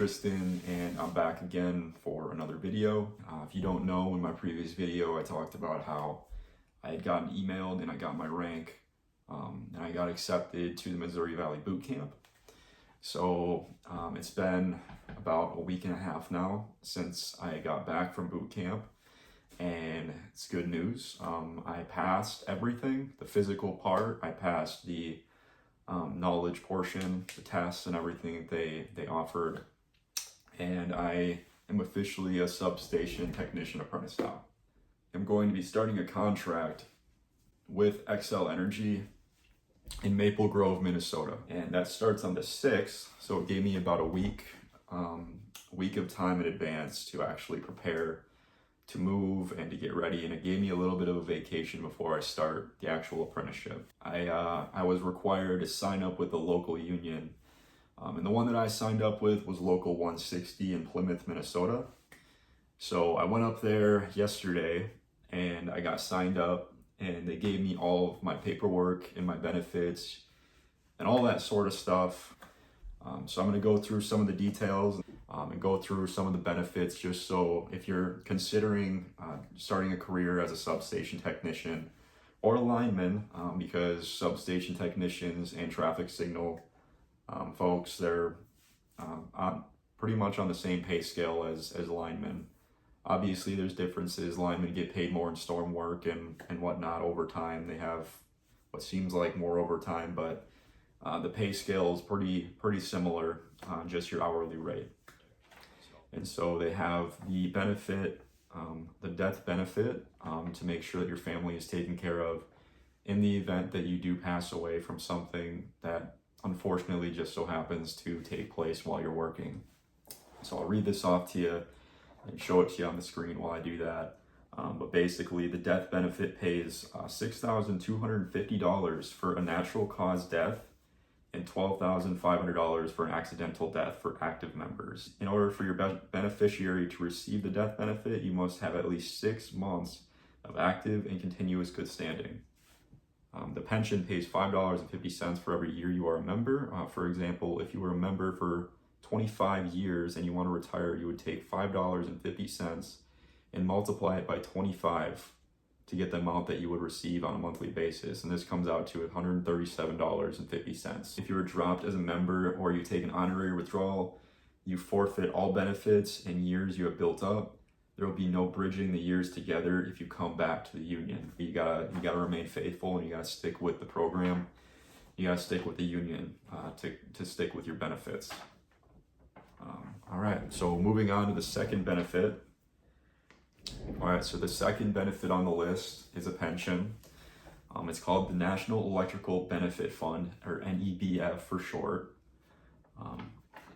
Tristan, and I'm back again for another video. If you don't know, in my previous video I talked about how I had gotten emailed and I got my rank, and I got accepted to the Missouri Valley Boot Camp. So it's been about a week and a half now since I got back from boot camp, and it's good news. I passed everything, the physical part. I passed the knowledge portion, the tests and everything they offered, and I am officially a substation technician apprentice now. I'm going to be starting a contract with Xcel Energy in Maple Grove, Minnesota, and that starts on the 6th, so it gave me about a week of time in advance to actually prepare to move and to get ready, and it gave me a little bit of a vacation before I start the actual apprenticeship. I was required to sign up with a local union, and the one that I signed up with was Local 160 in Plymouth, Minnesota. So I went up there yesterday and I got signed up, and they gave me all of my paperwork and my benefits and all that sort of stuff. So I'm going to go through some of the details and go through some of the benefits, just so if you're considering starting a career as a substation technician or a lineman, because substation technicians and traffic signal folks, they're pretty much on the same pay scale as linemen. Obviously there's differences. Linemen get paid more in storm work and whatnot. Overtime, they have what seems like more overtime, but the pay scale is pretty similar, just your hourly rate. And so they have the benefit, the death benefit, to make sure that your family is taken care of in the event that you do pass away from something that unfortunately just so happens to take place while you're working. So I'll read this off to you and show it to you on the screen while I do that. But basically the death benefit pays $6,250 for a natural cause death and $12,500 for an accidental death for active members. In order for your beneficiary to receive the death benefit, you must have at least 6 months of active and continuous good standing. The pension pays $5.50 for every year you are a member. For example, if you were a member for 25 years and you want to retire, you would take $5.50 and multiply it by 25 to get the amount that you would receive on a monthly basis, and this comes out to $137.50. If you were dropped as a member or you take an honorary withdrawal, you forfeit all benefits and years you have built up. There will be no bridging the years together if you come back to the union. You gotta remain faithful, and you gotta stick with the program. You gotta stick with the union to stick with your benefits. All right, so moving on to the second benefit. All right, so the second benefit on the list is a pension. It's called the National Electrical Benefit Fund, or NEBF for short.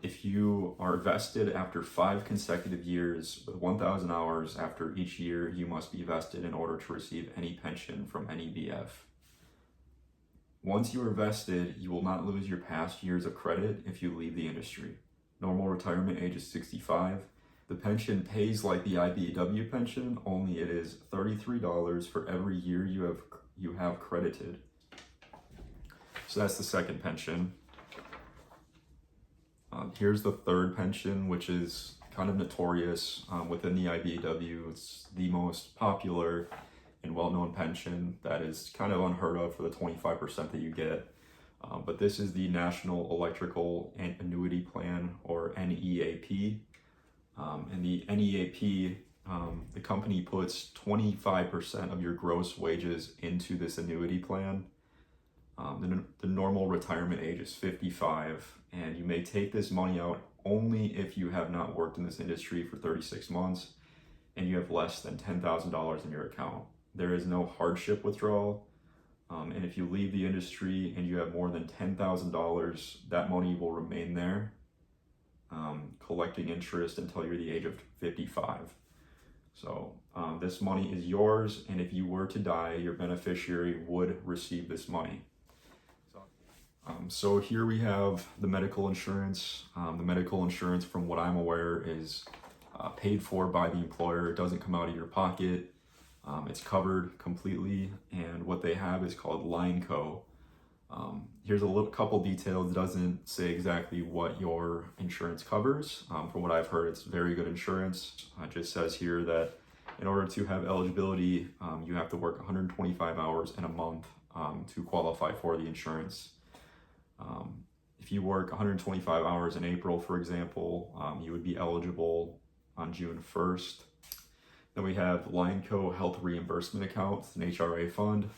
If you are vested after 5 consecutive years with 1,000 hours after each year, you must be vested in order to receive any pension from NEBF. Once you are vested, you will not lose your past years of credit if you leave the industry. Normal retirement age is 65. The pension pays like the IBEW pension, only it is $33 for every year you have credited. So that's the second pension. Here's the third pension, which is kind of notorious within the IBEW. It's the most popular and well-known pension that is kind of unheard of for the 25% that you get. But this is the National Electrical Annuity Plan, or NEAP. And the NEAP, the company puts 25% of your gross wages into this annuity plan. The normal retirement age is 55, and you may take this money out only if you have not worked in this industry for 36 months and you have less than $10,000 in your account. There is no hardship withdrawal, and if you leave the industry and you have more than $10,000, that money will remain there, collecting interest until you're the age of 55. So this money is yours, and if you were to die, your beneficiary would receive this money. So here we have the medical insurance. The medical insurance, from what I'm aware, is paid for by the employer. It doesn't come out of your pocket. It's covered completely, and what they have is called Lineco. Here's couple details. It doesn't say exactly what your insurance covers. From what I've heard, it's very good insurance. It just says here that in order to have eligibility, you have to work 125 hours in a month to qualify for the insurance. If you work 125 hours in April, for example, you would be eligible on June 1st. Then we have Lineco Health Reimbursement Account, it's an HRA fund.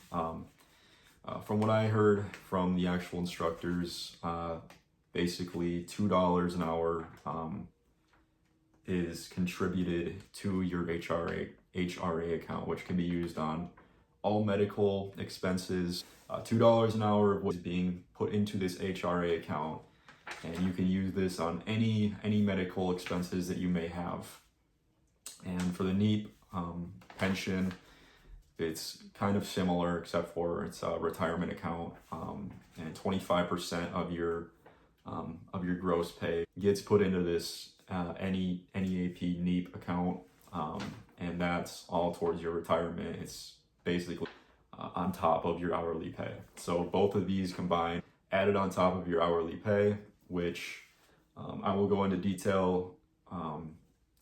From what I heard from the actual instructors, basically $2 an hour is contributed to your HRA account, which can be used on all medical expenses. $2 an hour was being put into this HRA account, and you can use this on any medical expenses that you may have. And for the NEEP pension, it's kind of similar, except for it's a retirement account, and 25% of your gross pay gets put into this NEAP NEEP account, and that's all towards your retirement. It's basically on top of your hourly pay. So both of these combined, added on top of your hourly pay, which I will go into detail.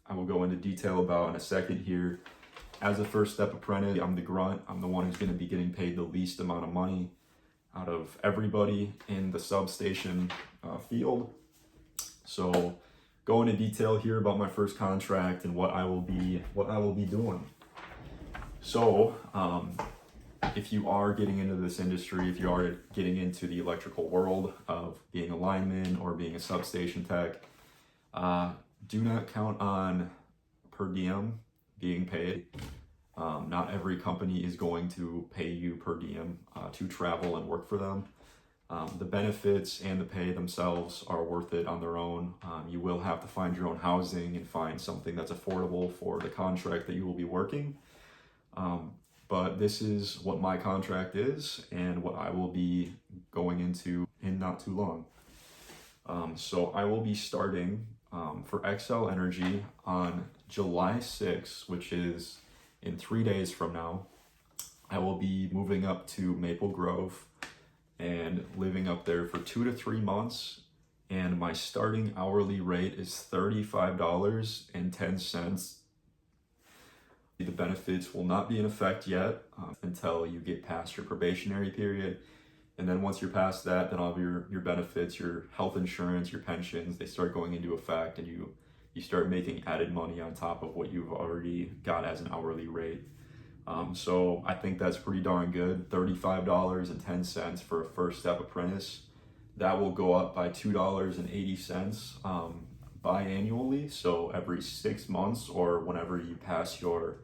About in a second here. As a first step apprentice, I'm the grunt. I'm the one who's going to be getting paid the least amount of money out of everybody in the substation field. So go into detail here about my first contract and what I will be doing. So if you are getting into this industry, if you are getting into the electrical world of being a lineman or being a substation tech, do not count on per diem being paid. Not every company is going to pay you per diem to travel and work for them. The benefits and the pay themselves are worth it on their own. You will have to find your own housing and find something that's affordable for the contract that you will be working. But this is what my contract is and what I will be going into in not too long. So I will be starting for Xcel Energy on July 6th, which is in 3 days from now. I will be moving up to Maple Grove and living up there for 2 to 3 months. And my starting hourly rate is $35.10. The benefits will not be in effect yet until you get past your probationary period. And then once you're past that, then all of your benefits, your health insurance, your pensions, they start going into effect, and you start making added money on top of what you've already got as an hourly rate. So I think that's pretty darn good. $35.10 for a first step apprentice. That will go up by $2.80 biannually. So every 6 months, or whenever you pass your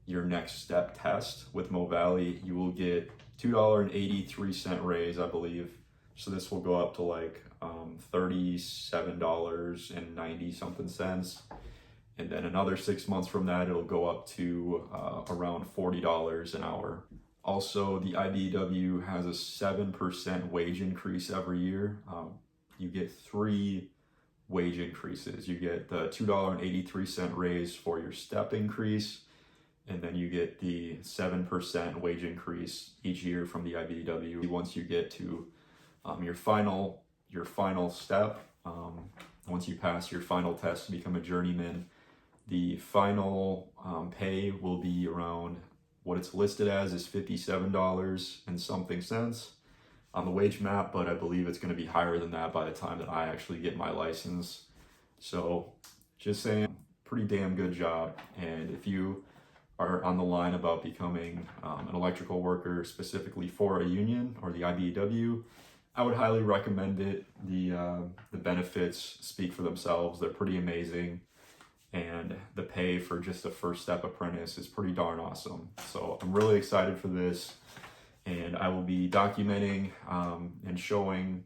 next step test with MoValley, you will get $2.83 raise, I believe. So this will go up to like $37.90 something cents. And then another 6 months from that, it'll go up to around $40 an hour. Also, the IBEW has a 7% wage increase every year. You get 3 wage increases. You get the $2.83 raise for your step increase, and then you get the 7% wage increase each year from the IBEW. Once you get to your final step, once you pass your final test to become a journeyman, the final pay will be around, what it's listed as is $57 and something cents on the wage map, but I believe it's going to be higher than that by the time that I actually get my license. So just saying, pretty damn good job. And if you are on the line about becoming an electrical worker specifically for a union or the IBEW, I would highly recommend it. The benefits speak for themselves. They're pretty amazing. And the pay for just a first step apprentice is pretty darn awesome. So I'm really excited for this, and I will be documenting and showing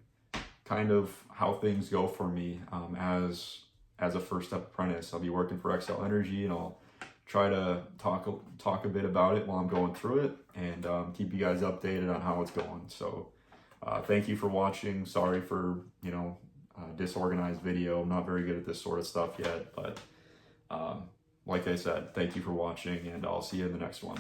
kind of how things go for me as a first step apprentice. I'll be working for Xcel Energy, and I'll try to talk a bit about it while I'm going through it, and keep you guys updated on how it's going. So thank you for watching. Sorry for disorganized video. I'm not very good at this sort of stuff yet, but like I said, thank you for watching, and I'll see you in the next one.